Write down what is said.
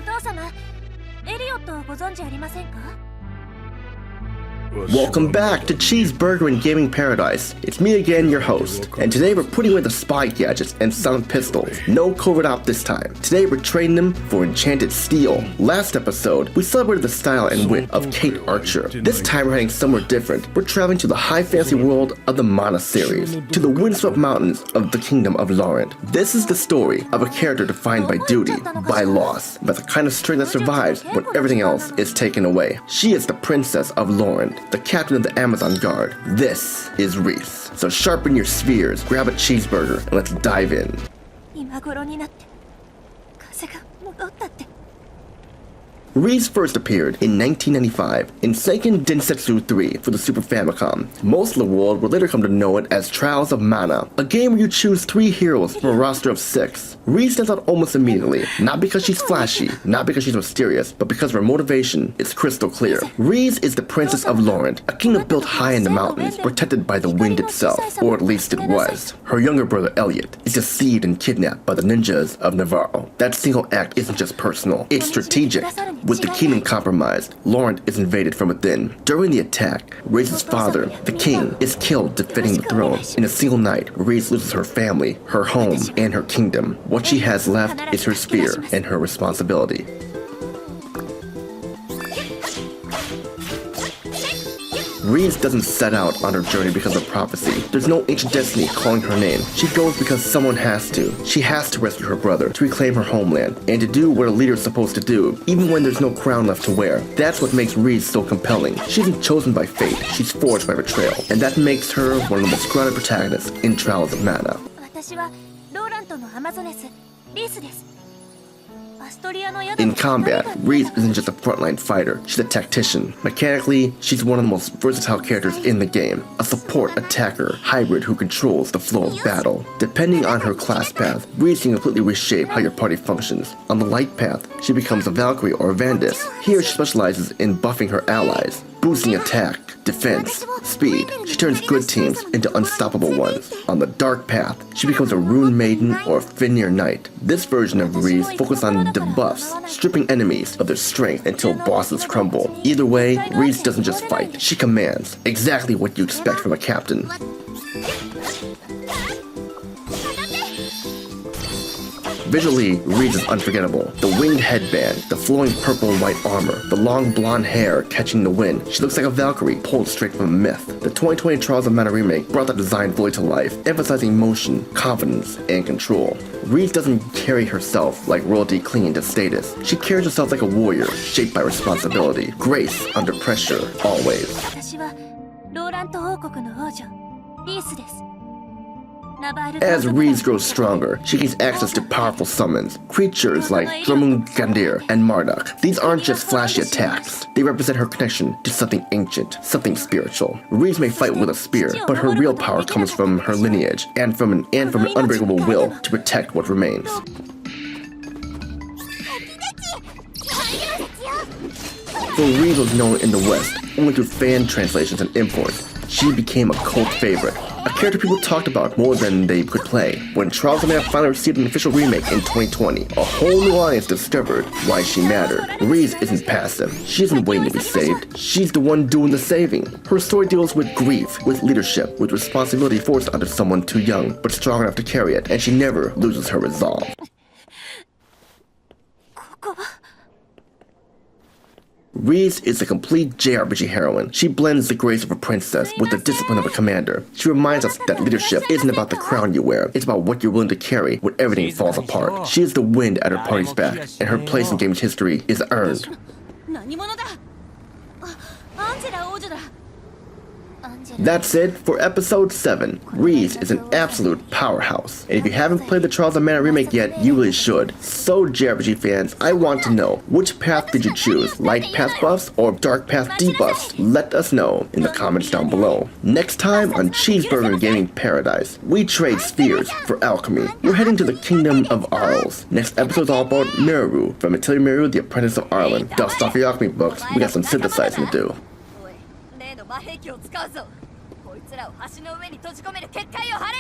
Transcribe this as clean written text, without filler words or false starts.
父様、エリオットをご存知ありませんか？ Welcome back to Cheeseburger in Gaming Paradise. It's me again, your host, and today we're putting away the spy gadgets and silent pistols. No covert op this time. Today we're trading them for enchanted steel. Last episode, we celebrated the style and wit of Kate Archer. This time we're heading somewhere different. We're traveling to the high fantasy world of the Mana series, to the windswept mountains of the kingdom of Laurent. This is the story of a character defined by duty, by loss, by the kind of strength that survives when everything else is taken away. She is the Princess of Laurent, the captain of the Amazon Guard. This is Reisz. So sharpen your spheres, grab a cheeseburger, and let's dive in. Reisz first appeared in 1995 in Seiken Densetsu 3 for the Super Famicom. Most of the world would later come to know it as Trials of Mana, a game where you choose 3 heroes from a roster of 6. Reisz stands out almost immediately, not because she's flashy, not because she's mysterious, but because her motivation is crystal clear. Reisz is the Princess of Laurent, a kingdom built high in the mountains, protected by the wind itself, or at least it was. Her younger brother Elliot is deceived and kidnapped by the ninjas of Nevarl. That single act isn't just personal, it's strategic. With the kingdom compromised, Laurent is invaded from within. During the attack, Reisz's father, the king, is killed defending the throne. In a single night, Reisz loses her family, her home, and her kingdom. What she has left is her spear and her responsibility. Reisz doesn't set out on her journey because of prophecy. There's no ancient destiny calling her name. She goes because someone has to. She has to rescue her brother, to reclaim her homeland, and to do what a leader is supposed to do, even when there's no crown left to wear. That's what makes Reisz so compelling. She isn't chosen by fate, she's forged by betrayal, and that makes her one of the most grounded protagonists in Trials of Mana. In combat, Reisz isn't just a frontline fighter, she's a tactician. Mechanically, she's one of the most versatile characters in the game. A support attacker hybrid who controls the flow of battle. Depending on her class path, Reisz can completely reshape how your party functions. On the light path, she becomes a Valkyrie or a Vandis. Here she specializes in buffing her allies, boosting attack, defense, speed. She turns good teams into unstoppable ones. On the dark path, she becomes a Rune Maiden or a Fenrir Knight. This version of Reisz focuses on debuffs, stripping enemies of their strength until bosses crumble. Either way, Reisz doesn't just fight, she commands. Exactly what you expect from a captain. Visually, Reisz is unforgettable. The winged headband, the flowing purple and white armor, the long blonde hair catching the wind. She looks like a Valkyrie pulled straight from a myth. The 2020 Trials of Mana remake brought that design fully to life, emphasizing motion, confidence, and control. Reisz doesn't carry herself like royalty clinging to status. She carries herself like a warrior, shaped by responsibility. Grace under pressure, always. As Reisz grows stronger, she gains access to powerful summons, creatures like Dromungandir and Marduk. These aren't just flashy attacks, they represent her connection to something ancient, something spiritual. Reisz may fight with a spear, but her real power comes from her lineage, and from an unbreakable will to protect what remains. Though Reisz was known in the West only through fan translations and imports, she became a cult favorite, a character people talked about more than they could play. When Trials of Mana finally received an official remake in 2020, a whole new audience discovered why she mattered. Reisz isn't passive, she isn't waiting to be saved, she's the one doing the saving. Her story deals with grief, with leadership, with responsibility forced onto someone too young, but strong enough to carry it, and she never loses her resolve. Reisz is a complete JRPG heroine. She blends the grace of a princess with the discipline of a commander. She reminds us that leadership isn't about the crown you wear, it's about what you're willing to carry when everything falls apart. She is the wind at her party's back, and her place in game's history is earned. That's it for episode 7. Reisz is an absolute powerhouse. And if you haven't played the Trials of Mana remake yet, you really should. So JRPG fans, I want to know, which path did you choose? Light path buffs or dark path debuffs? Let us know in the comments down below. Next time on Cheeseburger In Gaming Paradise, we trade spheres for alchemy. We're heading to the kingdom of Arls. Next episode's all about Miru from Atelier Miru, the Apprentice of Arlen. Dust off your alchemy books, we got some synthesizing to do. 魔兵器を使うぞ。こいつらを橋の上に閉じ込める結界を張れ。